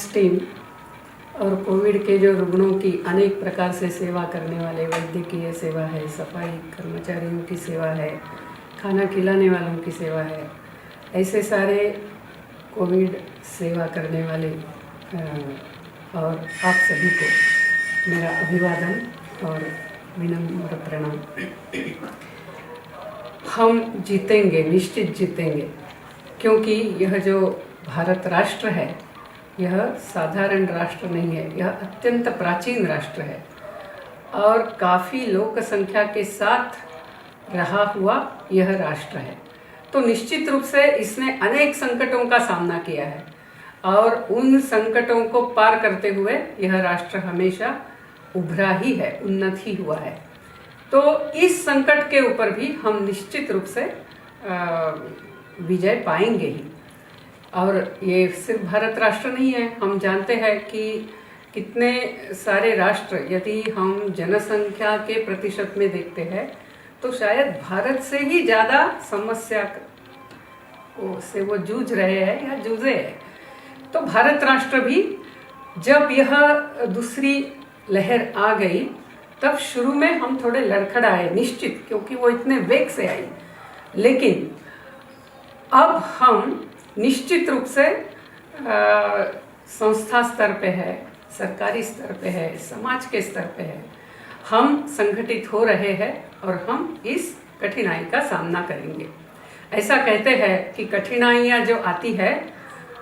Response team और Covid के जो रुग्णों की अनेक प्रकार से सेवा करने वाले वैद्यकीय सेवा है, सफाई कर्मचारियों की सेवा है, खाना खिलाने वालों की सेवा है, ऐसे सारे कोविड सेवा करने वाले और आप सभी को मेरा अभिवादन और विनम्र प्रणाम। हम जीतेंगे, निश्चित जीतेंगे, क्योंकि यह जो भारत राष्ट्र है यह साधारण राष्ट्र नहीं है, यह अत्यंत प्राचीन राष्ट्र है और काफ़ी लोक संख्या के साथ रहा हुआ यह राष्ट्र है। तो निश्चित रूप से इसने अनेक संकटों का सामना किया है और उन संकटों को पार करते हुए यह राष्ट्र हमेशा उभरा ही है, उन्नत ही हुआ है। तो इस संकट के ऊपर भी हम निश्चित रूप से विजय पाएंगे ही। और ये सिर्फ भारत राष्ट्र नहीं है, हम जानते हैं कि कितने सारे राष्ट्र, यदि हम जनसंख्या के प्रतिशत में देखते हैं तो शायद भारत से ही ज़्यादा समस्या से वो जूझ रहे हैं या जूझे हैं। तो भारत राष्ट्र भी जब यह दूसरी लहर आ गई तब शुरू में हम थोड़े लड़खड़ाए निश्चित, क्योंकि वो इतने वेग से आई, लेकिन अब हम निश्चित रूप से संस्था स्तर पे है, सरकारी स्तर पे है, समाज के स्तर पे है, हम संगठित हो रहे हैं और हम इस कठिनाई का सामना करेंगे। ऐसा कहते हैं कि कठिनाइयाँ जो आती है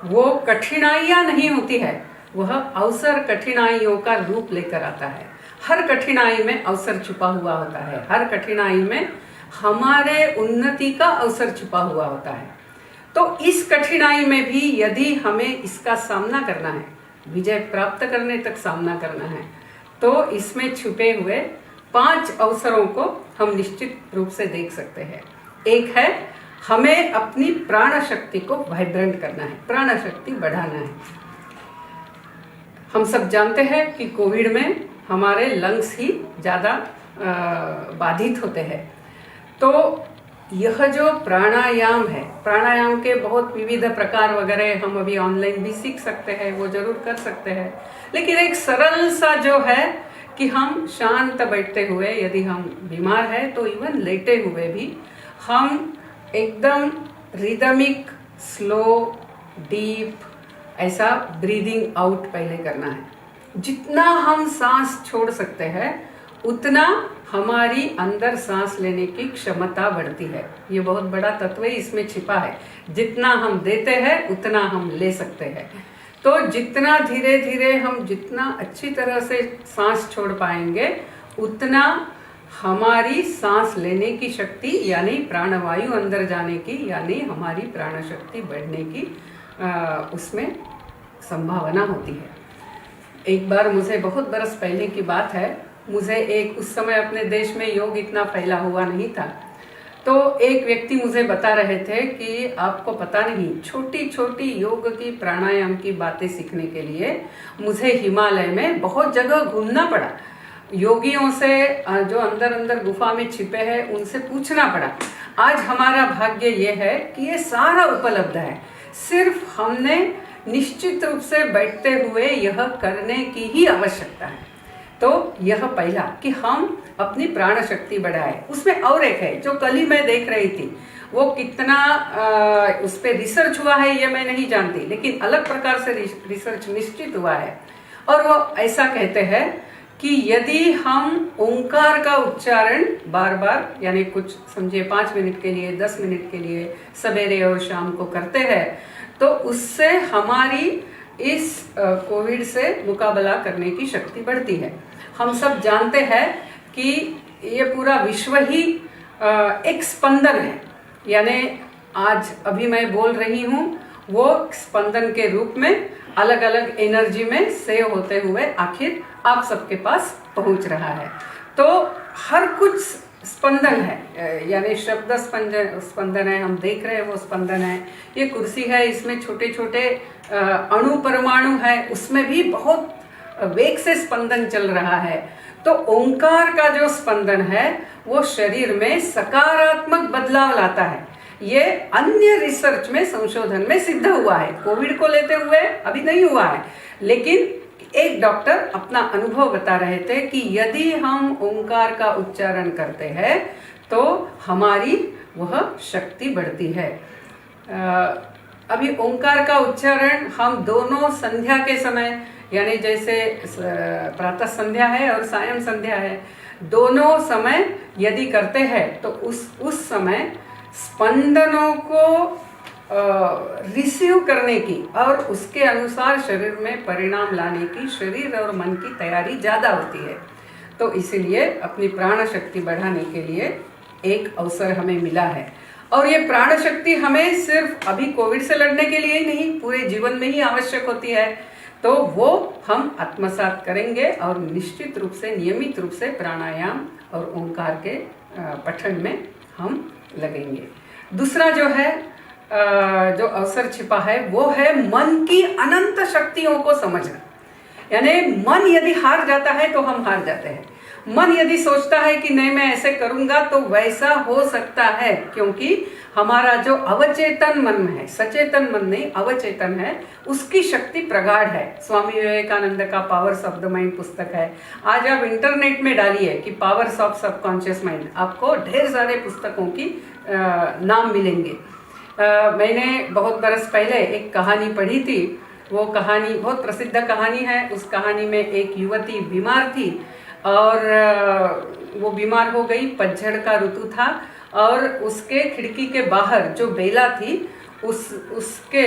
वो कठिनाइयाँ नहीं होती है, वह अवसर कठिनाइयों का रूप लेकर आता है। हर कठिनाई में अवसर छुपा हुआ होता है, हर कठिनाई में हमारे उन्नति का अवसर छुपा हुआ होता है। तो इस कठिनाई में भी यदि हमें इसका सामना करना है, विजय प्राप्त करने तक सामना करना है, तो इसमें छुपे हुए 5 अवसरों को हम निश्चित रूप से देख सकते हैं। एक है, हमें अपनी प्राण शक्ति को वाइब्रेंट करना है, प्राण शक्ति बढ़ाना है। हम सब जानते हैं कि कोविड में हमारे लंग्स ही ज़्यादा बाधित होते हैं। तो यह जो प्राणायाम है, प्राणायाम के बहुत विविध प्रकार वगैरह हम अभी ऑनलाइन भी सीख सकते हैं, वो जरूर कर सकते हैं, लेकिन एक सरल सा जो है कि हम शांत बैठते हुए, यदि हम बीमार है तो इवन लेटे हुए भी हम एकदम रिदमिक, स्लो, डीप ऐसा ब्रीदिंग आउट पहले करना है। जितना हम सांस छोड़ सकते हैं उतना हमारी अंदर सांस लेने की क्षमता बढ़ती है। ये बहुत बड़ा तत्व इसमें छिपा है। जितना हम देते हैं उतना हम ले सकते हैं। तो जितना धीरे धीरे हम जितना अच्छी तरह से सांस छोड़ पाएंगे उतना हमारी सांस लेने की शक्ति यानी प्राणवायु अंदर जाने की यानी हमारी प्राण शक्ति बढ़ने की उसमें संभावना होती है। एक बार मुझे बहुत बरस पहले की बात है, मुझे उस समय अपने देश में योग इतना फैला हुआ नहीं था, तो एक व्यक्ति मुझे बता रहे थे कि आपको पता नहीं, छोटी छोटी योग की प्राणायाम की बातें सीखने के लिए मुझे हिमालय में बहुत जगह घूमना पड़ा। योगियों से जो अंदर अंदर गुफा में छिपे हैं उनसे पूछना पड़ा। आज हमारा भाग्य ये है कि ये सारा उपलब्ध है, सिर्फ हमने निश्चित रूप से बैठते हुए यह करने की ही आवश्यकता है। तो यह पहला कि हम अपनी प्राण शक्ति बढ़ाए। उसमें और एक है जो कल ही मैं देख रही थी, वो कितना उस पर रिसर्च हुआ है ये मैं नहीं जानती, लेकिन अलग प्रकार से रिसर्च निश्चित हुआ है और वो ऐसा कहते हैं कि यदि हम ओंकार का उच्चारण बार बार यानी कुछ समझिए 5 मिनट के लिए, 10 मिनट के लिए सवेरे और शाम को करते हैं तो उससे हमारी इस कोविड से मुकाबला करने की शक्ति बढ़ती है। हम सब जानते हैं कि ये पूरा विश्व ही एक स्पंदन है, यानी आज अभी मैं बोल रही हूँ वो स्पंदन के रूप में अलग अलग एनर्जी में सेव होते हुए आखिर आप सबके पास पहुँच रहा है। तो हर कुछ स्पंदन है, यानी शब्द स्पंदन है, हम देख रहे हैं वो स्पंदन है। ये कुर्सी है, इसमें छोटे छोटे अणु परमाणु है, उसमें भी बहुत वेग से स्पंदन चल रहा है। तो ओंकार का जो स्पंदन है वो शरीर में सकारात्मक बदलाव लाता है। ये अन्य रिसर्च में, संशोधन में सिद्ध हुआ है। कोविड को लेते हुए अभी नहीं हुआ है, लेकिन एक डॉक्टर अपना अनुभव बता रहे थे कि यदि हम ओंकार का उच्चारण करते हैं तो हमारी वह शक्ति बढ़ती है। अभी ओंकार का उच्चारण हम दोनों संध्या के समय, यानी जैसे प्रातः संध्या है और सायं संध्या है, दोनों समय यदि करते हैं तो उस समय स्पंदनों को रिसीव करने की और उसके अनुसार शरीर में परिणाम लाने की शरीर और मन की तैयारी ज़्यादा होती है। तो इसीलिए अपनी प्राण शक्ति बढ़ाने के लिए एक अवसर हमें मिला है। और ये प्राण शक्ति हमें सिर्फ अभी कोविड से लड़ने के लिए ही नहीं, पूरे जीवन में ही आवश्यक होती है। तो वो हम आत्मसात करेंगे और निश्चित रूप से, नियमित रूप से प्राणायाम और ओंकार के पठन में हम लगेंगे। दूसरा जो है जो अवसर छिपा है वो है मन की अनंत शक्तियों को समझना। यानी मन यदि हार जाता है तो हम हार जाते हैं। मन यदि सोचता है कि नहीं मैं ऐसे करूंगा तो वैसा हो सकता है, क्योंकि हमारा जो अवचेतन मन है, सचेतन मन नहीं अवचेतन है, उसकी शक्ति प्रगाढ़ है। स्वामी विवेकानंद का पावर्स ऑफ द माइंड पुस्तक है। आज आप इंटरनेट में डालिए कि पावर्स ऑफ सबकॉन्शियस माइंड, आपको ढेर सारे पुस्तकों की नाम मिलेंगे। मैंने बहुत बरस पहले एक कहानी पढ़ी थी। वो कहानी बहुत प्रसिद्ध कहानी है। उस कहानी में एक युवती बीमार थी और वो बीमार हो गई। पतझड़ का ऋतु था और उसके खिड़की के बाहर जो बेला थी उसके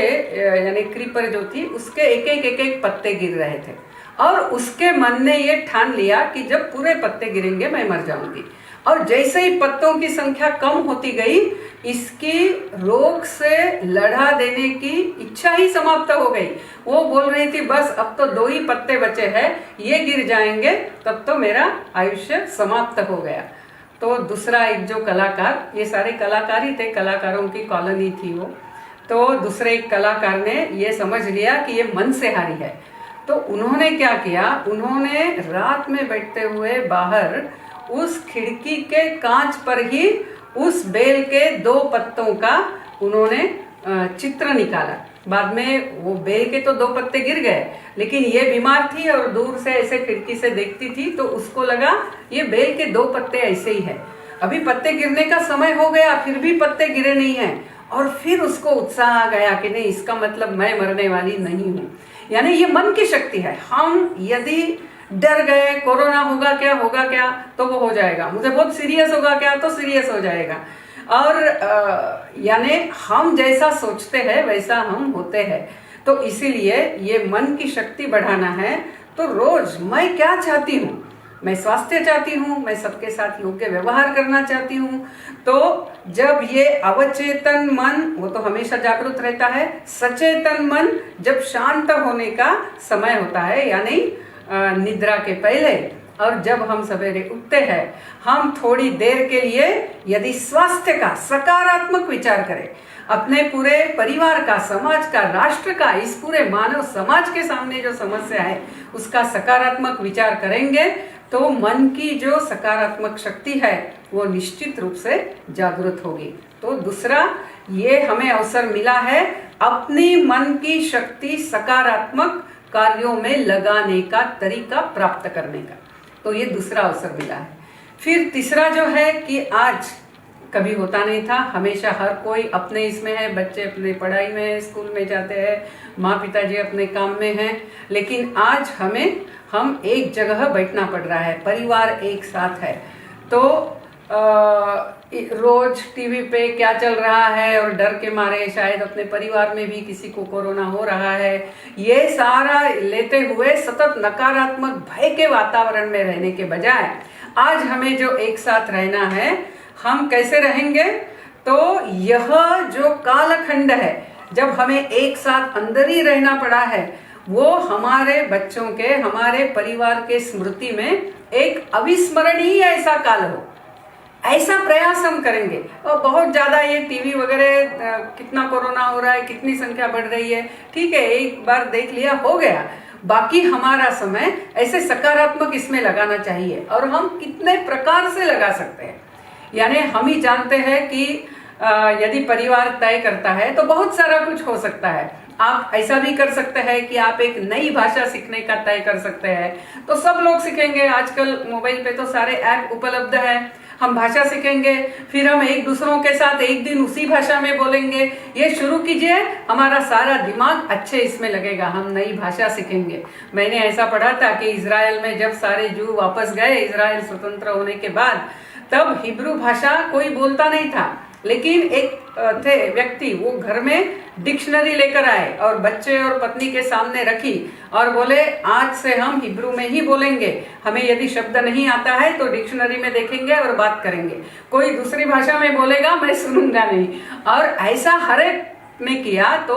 यानी क्रीपर जो थी उसके एक एक पत्ते गिर रहे थे और उसके मन ने ये ठान लिया कि जब पूरे पत्ते गिरेंगे मैं मर जाऊंगी। और जैसे ही पत्तों की संख्या कम होती गई, इसकी रोग से लड़ा देने की इच्छा ही समाप्त हो गई। वो बोल रही थी बस अब तो 2 ही पत्ते बचे हैं, ये गिर जाएंगे तब तो मेरा आयुष्य समाप्त हो गया। तो दूसरा एक जो कलाकार, ये सारे कलाकार ही थे, कलाकारों की कॉलोनी थी वो, तो दूसरे एक कलाकार ने ये समझ लिया कि ये मन से हारी है। तो उन्होंने क्या किया, उन्होंने रात में बैठते हुए बाहर उस खिड़की के कांच पर ही उस बेल के 2 पत्तों का उन्होंने चित्र निकाला। बाद में वो बेल के तो 2 पत्ते गिर गए, लेकिन ये बीमार थी और दूर से ऐसे खिड़की से देखती थी तो उसको लगा ये बेल के 2 पत्ते ऐसे ही है। अभी पत्ते गिरने का समय हो गया फिर भी पत्ते गिरे नहीं हैं। और फिर उसको उत्साह आ गया कि नहीं, इसका मतलब मैं मरने वाली नहीं हूँ। यानी ये मन की शक्ति है। हम यदि डर गए कोरोना होगा क्या तो वो हो जाएगा, मुझे बहुत सीरियस होगा क्या तो सीरियस हो जाएगा। और यानी हम जैसा सोचते हैं वैसा हम होते हैं। तो इसीलिए ये मन की शक्ति बढ़ाना है। तो रोज मैं क्या चाहती हूँ, मैं स्वास्थ्य चाहती हूँ, मैं सबके साथ योग्य व्यवहार करना चाहती हूँ। तो जब ये अवचेतन मन, वो तो हमेशा जागरूक रहता है, सचेतन मन जब शांत होने का समय होता है यानी निद्रा के पहले, और जब हम सवेरे उठते हैं, हम थोड़ी देर के लिए यदि स्वास्थ्य का सकारात्मक विचार करें, अपने पूरे परिवार का, समाज का, राष्ट्र का, इस पूरे मानव समाज के सामने जो समस्या है उसका सकारात्मक विचार करेंगे तो मन की जो सकारात्मक शक्ति है वो निश्चित रूप से जागृत होगी। तो दूसरा ये हमें अवसर मिला है अपनी मन की शक्ति सकारात्मक कार्यों में लगाने का तरीका प्राप्त करने का। तो ये दूसरा अवसर मिला है। फिर तीसरा जो है कि आज कभी होता नहीं था, हमेशा हर कोई अपने इसमें है, बच्चे अपने पढ़ाई में है, स्कूल में जाते हैं, माँ पिताजी अपने काम में हैं, लेकिन आज हम एक जगह बैठना पड़ रहा है, परिवार एक साथ है। तो रोज टीवी पे क्या चल रहा है और डर के मारे शायद अपने परिवार में भी किसी को कोरोना हो रहा है, ये सारा लेते हुए सतत नकारात्मक भय के वातावरण में रहने के बजाय आज हमें जो एक साथ रहना है, हम कैसे रहेंगे? तो यह जो कालखंड है जब हमें एक साथ अंदर ही रहना पड़ा है, वो हमारे बच्चों के, हमारे परिवार के स्मृति में एक अविस्मरणीय ऐसा काल हो, ऐसा प्रयास हम करेंगे। और बहुत ज़्यादा ये टीवी वगैरह कितना कोरोना हो रहा है, कितनी संख्या बढ़ रही है, ठीक है, एक बार देख लिया हो गया, बाकी हमारा समय ऐसे सकारात्मक इसमें लगाना चाहिए। और हम कितने प्रकार से लगा सकते हैं, यानी हम ही जानते हैं कि यदि परिवार तय करता है तो बहुत सारा कुछ हो सकता है। आप ऐसा भी कर सकते हैं कि आप एक नई भाषा सीखने का तय कर सकते हैं। तो सब लोग सीखेंगे, आजकल मोबाइल पे तो सारे ऐप उपलब्ध है। हम भाषा सीखेंगे, फिर हम एक दूसरों के साथ एक दिन उसी भाषा में बोलेंगे। ये शुरू कीजिए, हमारा सारा दिमाग अच्छे इसमें लगेगा, हम नई भाषा सीखेंगे। मैंने ऐसा पढ़ा था कि इजराइल में जब सारे जू वापस गए इजराइल स्वतंत्र होने के बाद, तब हिब्रू भाषा कोई बोलता नहीं था, लेकिन एक थे व्यक्ति, वो घर में डिक्शनरी लेकर आए और बच्चे और पत्नी के सामने रखी और बोले आज से हम हिब्रू में ही बोलेंगे, हमें यदि शब्द नहीं आता है तो डिक्शनरी में देखेंगे और बात करेंगे, कोई दूसरी भाषा में बोलेगा मैं सुनूंगा नहीं। और ऐसा हर एक ने किया, तो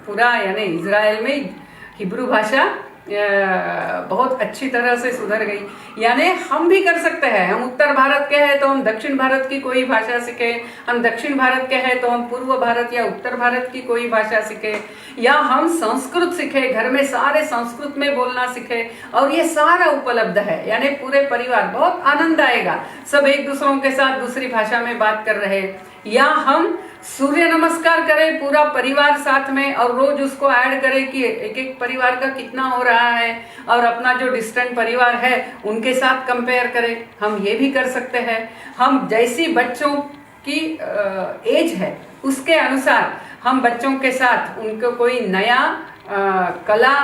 पूरा यानी इजराइल में हिब्रू भाषा बहुत अच्छी तरह से सुधर गई। यानी हम भी कर सकते हैं, हम उत्तर भारत के हैं तो हम दक्षिण भारत की कोई भाषा सीखें, हम दक्षिण भारत के हैं तो हम पूर्व भारत या उत्तर भारत की कोई भाषा सीखें, या हम संस्कृत सीखें, घर में सारे संस्कृत में बोलना सीखें, और ये सारा उपलब्ध है। यानी पूरे परिवार, बहुत आनंद आएगा, सब एक दूसरों के साथ दूसरी भाषा में बात कर रहे। या हम सूर्य नमस्कार करें पूरा परिवार साथ में, और रोज उसको ऐड करें कि एक एक परिवार का कितना हो रहा है, और अपना जो डिस्टेंट परिवार है उनके साथ कंपेयर करें, हम ये भी कर सकते हैं। हम जैसी बच्चों की एज है उसके अनुसार हम बच्चों के साथ उनको कोई नया कला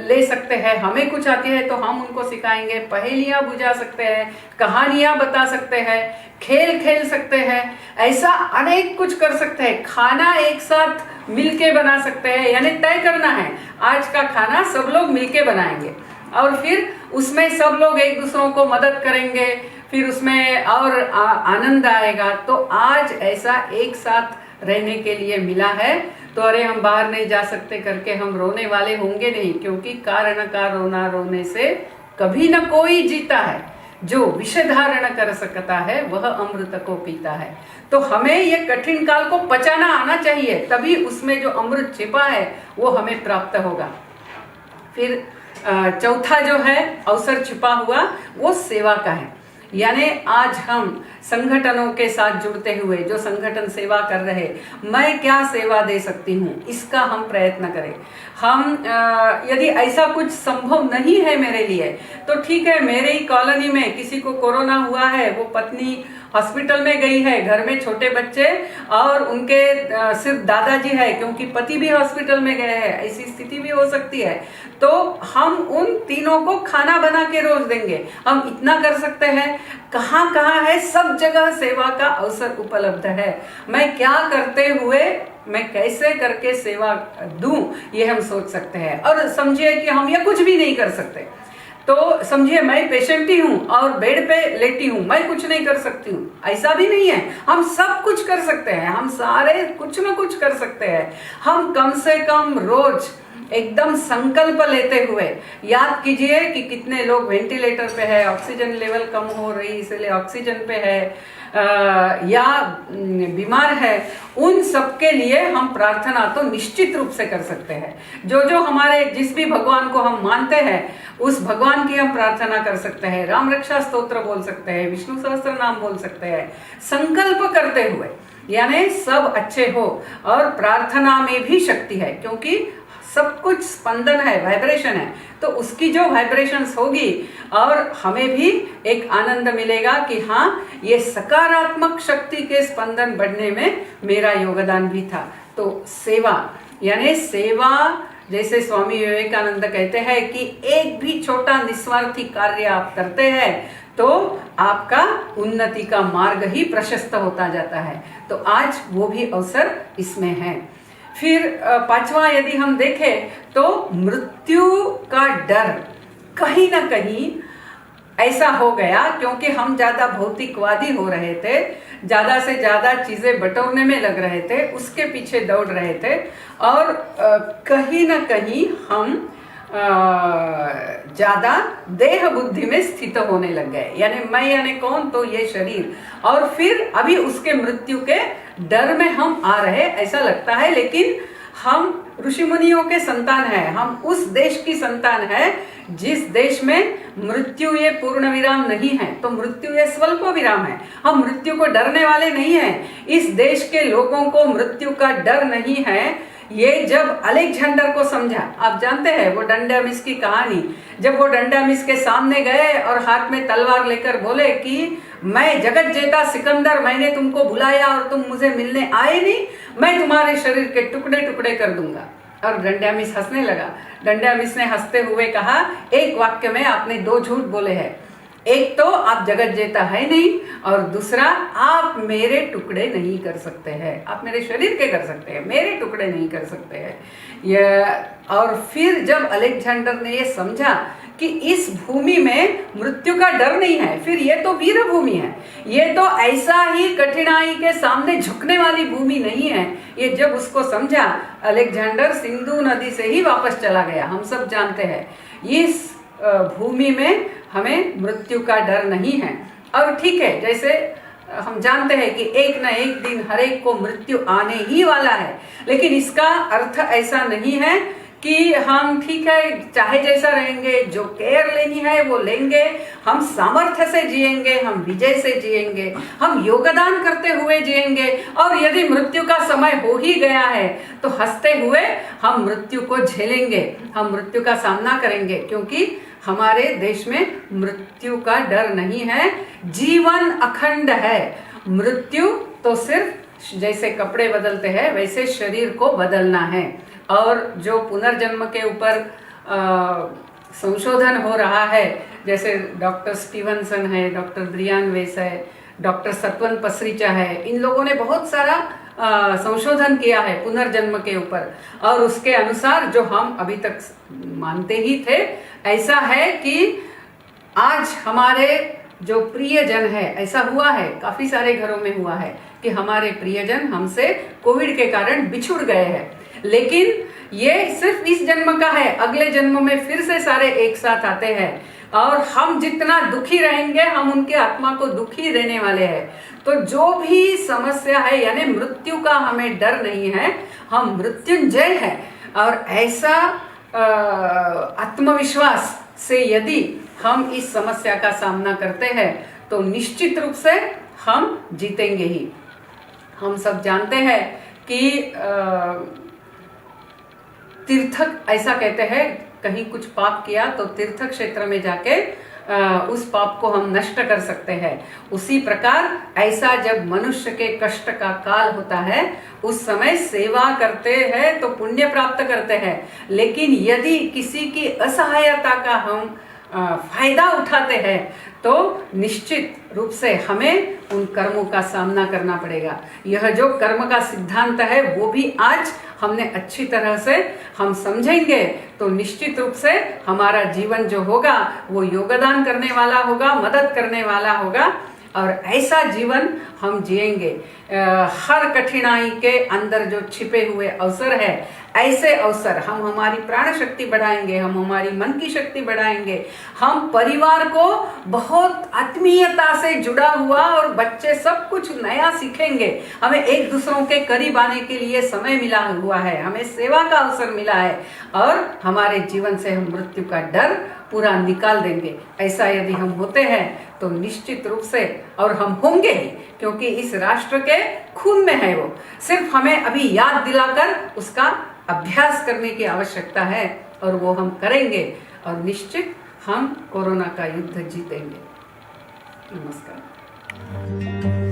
ले सकते हैं। हमें कुछ आती है तो हम उनको सिखाएंगे, पहेलियां बुझा सकते हैं, कहानियां बता सकते हैं, खेल खेल सकते हैं, ऐसा अनेक कुछ कर सकते हैं। खाना एक साथ मिलके बना सकते हैं, यानी तय करना है आज का खाना सब लोग मिलके बनाएंगे, और फिर उसमें सब लोग एक दूसरों को मदद करेंगे, फिर उसमें और आनंद आएगा। तो आज ऐसा एक साथ रहने के लिए मिला है, तो अरे हम बाहर नहीं जा सकते करके हम रोने वाले होंगे नहीं, क्योंकि कारण का रोना रोने से कभी न कोई जीता है, जो विष धारण कर सकता है वह अमृत को पीता है। तो हमें ये कठिन काल को पचाना आना चाहिए, तभी उसमें जो अमृत छिपा है वो हमें प्राप्त होगा। फिर चौथा जो है अवसर छिपा हुआ, वो सेवा का है। यानी आज हम संगठनों के साथ जुड़ते हुए, जो संगठन सेवा कर रहे, मैं क्या सेवा दे सकती हूँ, इसका हम प्रयत्न करें। हम यदि ऐसा कुछ संभव नहीं है मेरे लिए, तो ठीक है, मेरे ही कॉलोनी में किसी को कोरोना हुआ है, वो पत्नी हॉस्पिटल में गई है, घर में छोटे बच्चे और उनके सिर्फ दादाजी है, क्योंकि पति भी हॉस्पिटल में गए हैं, ऐसी स्थिति भी हो सकती है। तो हम उन तीनों को खाना बना के रोज देंगे, हम इतना कर सकते हैं। कहाँ कहाँ है, सब जगह सेवा का अवसर उपलब्ध है। मैं क्या करते हुए मैं कैसे करके सेवा दूं, ये हम सोच सकते हैं। और समझिए कि हम ये कुछ भी नहीं कर सकते, तो समझिए मैं पेशेंट ही हूँ और बेड पे लेटी हूँ, मैं कुछ नहीं कर सकती हूँ, ऐसा भी नहीं है। हम सब कुछ कर सकते हैं, हम सारे कुछ ना कुछ कर सकते हैं। हम कम से कम रोज एकदम संकल्प लेते हुए याद कीजिए कि कितने लोग वेंटिलेटर पे है, ऑक्सीजन लेवल कम हो रही इसलिए ऑक्सीजन पे है, या बीमार है, उन सबके लिए हम प्रार्थना तो निश्चित रूप से कर सकते हैं। जो जो हमारे जिस भी भगवान को हम मानते हैं उस भगवान की हम प्रार्थना कर सकते हैं, राम रक्षा स्तोत्र बोल सकते हैं, विष्णु सहस्त्र नाम बोल सकते हैं, संकल्प करते हुए। यानी सब अच्छे हो, और प्रार्थना में भी शक्ति है, क्योंकि सब कुछ स्पंदन है, वाइब्रेशन है, तो उसकी जो वाइब्रेशंस होगी और हमें भी एक आनंद मिलेगा कि हाँ, ये सकारात्मक शक्ति के स्पंदन बढ़ने में मेरा योगदान भी था। तो सेवा, यानी सेवा, जैसे स्वामी विवेकानंद कहते हैं कि एक भी छोटा निस्वार्थी कार्य आप करते हैं तो आपका उन्नति का मार्ग ही प्रशस्त होता जाता है। तो आज वो भी अवसर इसमें है। फिर पांचवा यदि हम देखें तो मृत्यु का डर कहीं ना कहीं ऐसा हो गया, क्योंकि हम ज्यादा भौतिकवादी हो रहे थे, ज्यादा से ज्यादा चीजें बटोरने में लग रहे थे, उसके पीछे दौड़ रहे थे, और कहीं ना कहीं हम ज्यादा देह बुद्धि में स्थित होने लग गए। यानी मैं यानी कौन, तो ये शरीर, और फिर अभी उसके मृत्यु के डर में हम आ रहे ऐसा लगता है। लेकिन हम ऋषि मुनियों के संतान हैं, हम उस देश की संतान है जिस देश में मृत्यु ये पूर्ण विराम नहीं है, तो मृत्यु ये स्वल्प विराम है। हम मृत्यु को डरने वाले नहीं हैं, इस देश के लोगों को मृत्यु का डर नहीं है। ये जब अलेक्जेंडर को समझा, आप जानते हैं वो डंडामिस की कहानी, जब वो डंडामिस के सामने गए और हाथ में तलवार लेकर बोले कि मैं जगत जेता सिकंदर, मैंने तुमको बुलाया और तुम मुझे मिलने आए नहीं, मैं तुम्हारे शरीर के टुकड़े टुकड़े कर दूंगा। और डंडामिस हंसने लगा। डंडामिस ने हंसते हुए कहा, एक वाक्य में आपने दो झूठ बोले हैं, एक तो आप जगत जेता है नहीं, और दूसरा आप मेरे टुकड़े नहीं कर सकते हैं। आप मेरे शरीर के कर सकते हैं, मेरे टुकड़े नहीं कर सकते हैं। और फिर जब अलेक्जेंडर ने ये समझा कि इस भूमि में मृत्यु का डर नहीं है, फिर ये तो वीर भूमि है, ये तो ऐसा ही कठिनाई के सामने झुकने वाली भूमि नहीं है, ये जब उसको समझा, अलेक्जेंडर सिंधु नदी से ही वापस चला गया। हम सब जानते हैं इस भूमि में हमें मृत्यु का डर नहीं है। और ठीक है, जैसे हम जानते हैं कि एक न एक दिन हर एक को मृत्यु आने ही वाला है, लेकिन इसका अर्थ ऐसा नहीं है कि हम ठीक है चाहे जैसा रहेंगे, जो केयर लेनी है वो लेंगे, हम सामर्थ्य से जिएंगे, हम विजय से जिएंगे, हम योगदान करते हुए जिएंगे, और यदि मृत्यु का समय हो ही गया है तो हंसते हुए हम मृत्यु को झेलेंगे, हम मृत्यु का सामना करेंगे, क्योंकि हमारे देश में मृत्यु का डर नहीं है, जीवन अखंड है। मृत्यु तो सिर्फ जैसे कपड़े बदलते हैं वैसे शरीर को बदलना है। और जो पुनर्जन्म के ऊपर संशोधन हो रहा है, जैसे डॉक्टर स्टीवनसन है, डॉक्टर ब्रियान वेस है, डॉक्टर सत्वन पसरीचा है, इन लोगों ने बहुत सारा संशोधन किया है पुनर्जन्म के ऊपर, और उसके अनुसार जो हम अभी तक मानते ही थे, ऐसा है कि आज हमारे जो प्रियजन है, ऐसा हुआ है काफी सारे घरों में हुआ है कि हमारे प्रियजन हमसे कोविड के कारण बिछुड़ गए हैं, लेकिन ये सिर्फ इस जन्म का है, अगले जन्म में फिर से सारे एक साथ आते हैं, और हम जितना दुखी रहेंगे हम उनके आत्मा को दुखी देने वाले हैं। तो जो भी समस्या है, यानी मृत्यु का हमें डर नहीं है, हम मृत्युंजय है, और ऐसा आत्मविश्वास से यदि हम इस समस्या का सामना करते हैं तो निश्चित रूप से हम जीतेंगे ही। हम सब जानते हैं कि तीर्थक ऐसा कहते हैं, कहीं कुछ पाप किया तो तीर्थ क्षेत्र में जाके उस पाप को हम नष्ट कर सकते हैं। उसी प्रकार ऐसा जब मनुष्य के कष्ट का काल होता है उस समय सेवा करते हैं तो पुण्य प्राप्त करते हैं, लेकिन यदि किसी की असहायता का हम फायदा उठाते हैं तो निश्चित रूप से हमें उन कर्मों का सामना करना पड़ेगा। यह जो कर्म का सिद्धांत है वो भी आज हमने अच्छी तरह से हम समझेंगे तो निश्चित रूप से हमारा जीवन जो होगा वो योगदान करने वाला होगा, मदद करने वाला होगा, और ऐसा जीवन हम जिएंगे। हर कठिनाई के अंदर जो छिपे हुए अवसर है, ऐसे अवसर हम हमारी प्राण शक्ति बढ़ाएंगे, हम हमारी मन की शक्ति बढ़ाएंगे, हम परिवार को बहुत आत्मीयता से जुड़ा हुआ और बच्चे सब कुछ नया सीखेंगे। हमें एक दूसरों के करीब आने के लिए समय मिला हुआ है, हमें सेवा का अवसर मिला है, और हमारे जीवन से हम मृत्यु का डर पूरा निकाल देंगे। ऐसा यदि हम होते हैं तो निश्चित रूप से, और हम होंगे ही, क्योंकि इस राष्ट्र के खून में है वो, सिर्फ हमें अभी याद दिलाकर उसका अभ्यास करने की आवश्यकता है, और वो हम करेंगे, और निश्चित हम कोरोना का युद्ध जीतेंगे। नमस्कार।